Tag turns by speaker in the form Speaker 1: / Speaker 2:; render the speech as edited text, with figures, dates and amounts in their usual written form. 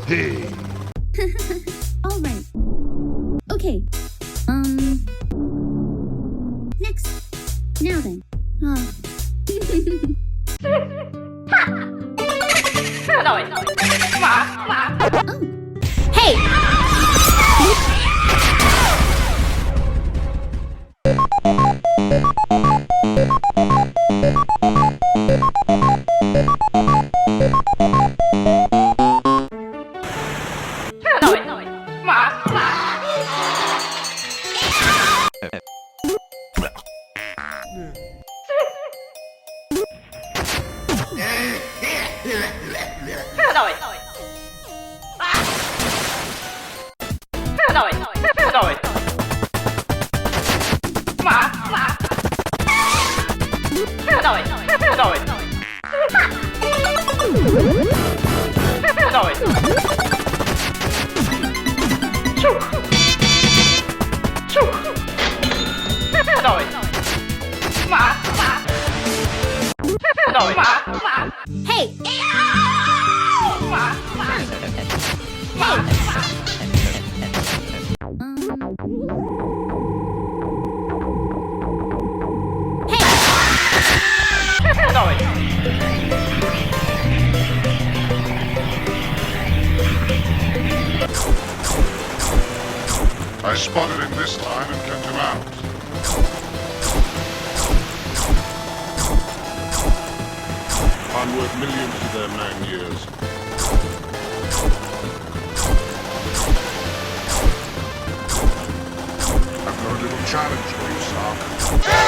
Speaker 1: Hey.
Speaker 2: All right. Okay. Next. Now then. Oh. Hey! Hey!
Speaker 1: I spotted him this time and kept him out. I'm worth millions to their man years. I've got a little challenge for you, Sark.